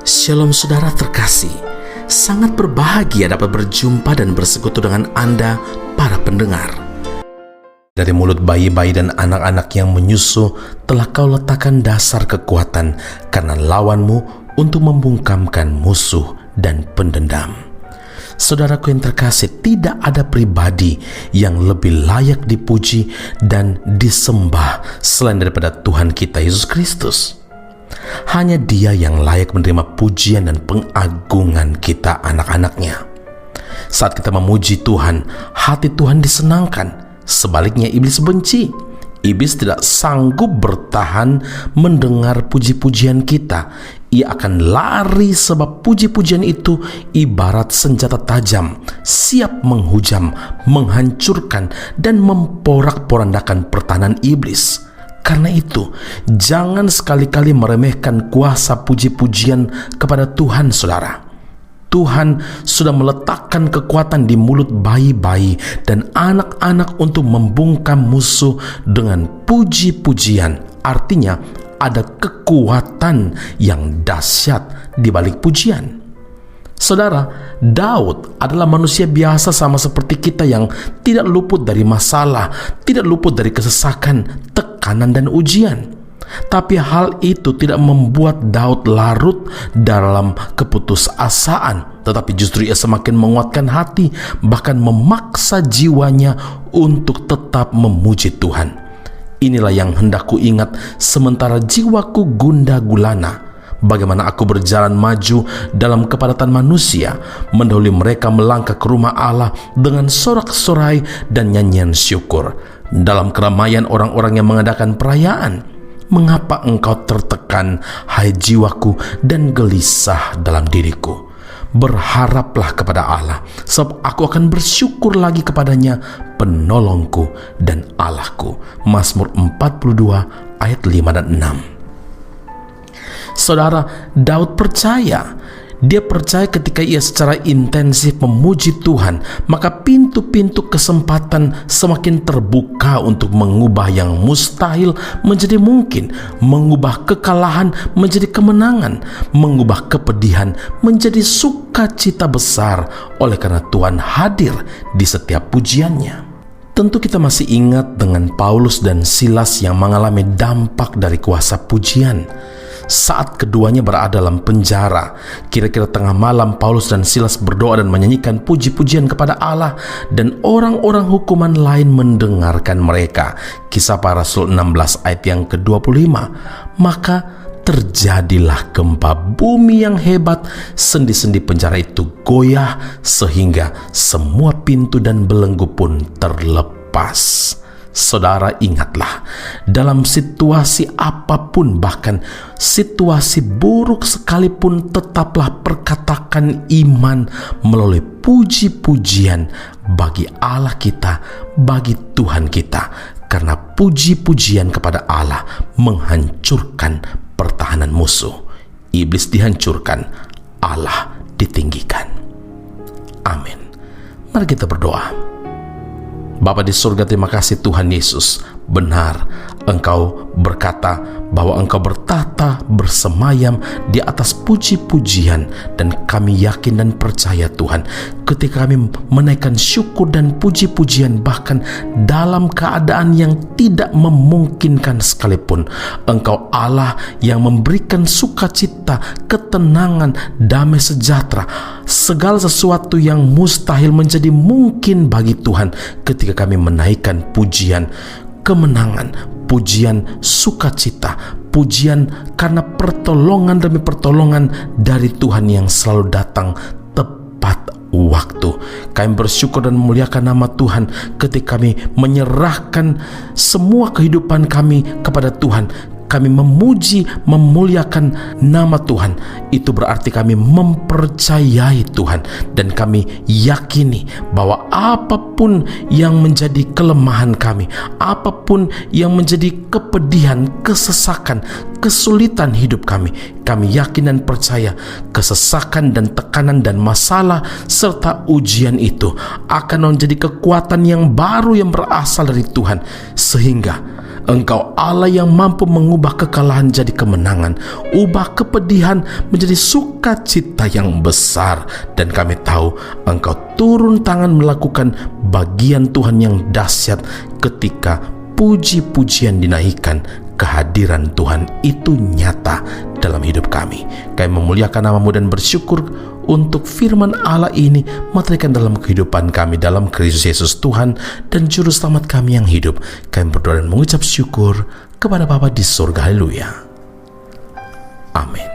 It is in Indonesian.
Shalom saudara terkasih, sangat berbahagia dapat berjumpa dan bersekutu dengan Anda para pendengar. Dari mulut bayi-bayi dan anak-anak yang menyusu telah kau letakkan dasar kekuatan karena lawanmu untuk membungkamkan musuh dan pendendam. Saudaraku yang terkasih, tidak ada pribadi yang lebih layak dipuji dan disembah selain daripada Tuhan kita Yesus Kristus. Hanya Dia yang layak menerima pujian dan pengagungan kita anak-anaknya. Saat kita memuji Tuhan, hati Tuhan disenangkan. Sebaliknya iblis benci. Iblis tidak sanggup bertahan mendengar puji-pujian kita. Ia akan lari sebab puji-pujian itu ibarat senjata tajam, siap menghujam, menghancurkan, dan memporak-porandakan pertahanan iblis. Karena itu, jangan sekali-kali meremehkan kuasa puji-pujian kepada Tuhan, saudara. Tuhan sudah meletakkan kekuatan di mulut bayi-bayi dan anak-anak untuk membungkam musuh dengan puji-pujian. Artinya, ada kekuatan yang dahsyat di balik pujian. Saudara, Daud adalah manusia biasa sama seperti kita yang tidak luput dari masalah, tidak luput dari kesesakan, tekanan dan ujian. Tapi hal itu tidak membuat Daud larut dalam keputusasaan, tetapi justru ia semakin menguatkan hati, bahkan memaksa jiwanya untuk tetap memuji Tuhan. Inilah yang hendak ku ingat sementara jiwaku gundah gulana. Bagaimana aku berjalan maju dalam kepadatan manusia, mendahului mereka melangkah ke rumah Allah dengan sorak-sorai dan nyanyian syukur. Dalam keramaian orang-orang yang mengadakan perayaan, mengapa engkau tertekan, hai jiwaku, dan gelisah dalam diriku? Berharaplah kepada Allah, sebab aku akan bersyukur lagi kepadanya, penolongku dan Allahku. Mazmur 42 ayat 5 dan 6. Saudara, Daud percaya. Dia percaya ketika ia secara intensif memuji Tuhan, maka pintu-pintu kesempatan semakin terbuka untuk mengubah yang mustahil menjadi mungkin, mengubah kekalahan menjadi kemenangan, mengubah kepedihan menjadi sukacita besar oleh karena Tuhan hadir di setiap pujiannya. Tentu kita masih ingat dengan Paulus dan Silas yang mengalami dampak dari kuasa pujian. Saat keduanya berada dalam penjara, kira-kira tengah malam Paulus dan Silas berdoa dan menyanyikan puji-pujian kepada Allah, dan orang-orang hukuman lain mendengarkan mereka. Kisah Para Rasul 16 ayat yang ke-25. Maka terjadilah gempa bumi yang hebat, sendi-sendi penjara itu goyah sehingga semua pintu dan belenggu pun terlepas. Saudara, ingatlah, dalam situasi apapun, bahkan situasi buruk sekalipun, tetaplah perkatakan iman melalui puji-pujian bagi Allah kita, bagi Tuhan kita. Karena puji-pujian kepada Allah menghancurkan pertahanan musuh. Iblis dihancurkan, Allah ditinggikan. Amin. Mari kita berdoa. Bapa di surga, terima kasih Tuhan Yesus. Benar, Engkau berkata bahwa Engkau bertahta bersemayam di atas puji-pujian, dan kami yakin dan percaya Tuhan, ketika kami menaikkan syukur dan puji-pujian bahkan dalam keadaan yang tidak memungkinkan sekalipun, Engkau Allah yang memberikan sukacita, ketenangan, damai sejahtera. Segala sesuatu yang mustahil menjadi mungkin bagi Tuhan ketika kami menaikkan pujian kemenangan, pujian sukacita, pujian karena pertolongan demi pertolongan dari Tuhan yang selalu datang tepat waktu. Kami bersyukur dan memuliakan nama Tuhan ketika kami menyerahkan semua kehidupan kami kepada Tuhan. Kami memuji, memuliakan nama Tuhan. Itu berarti kami mempercayai Tuhan, dan kami yakini bahwa apapun yang menjadi kelemahan kami, apapun yang menjadi kepedihan, kesesakan, kesulitan hidup kami yakin dan percaya kesesakan dan tekanan dan masalah serta ujian itu akan menjadi kekuatan yang baru yang berasal dari Tuhan, sehingga Engkau Allah yang mampu mengubah kekalahan jadi kemenangan, ubah kepedihan menjadi sukacita yang besar. Dan kami tahu Engkau turun tangan melakukan bagian Tuhan yang dahsyat ketika puji-pujian dinaikkan. Kehadiran Tuhan itu nyata dalam hidup kami. Kami memuliakan nama-Mu dan bersyukur untuk firman Allah ini materikan dalam kehidupan kami dalam Kristus Yesus Tuhan dan Juru Selamat kami yang hidup. Kami berdoa dan mengucap syukur kepada Bapa di surga. Haleluya. Amin.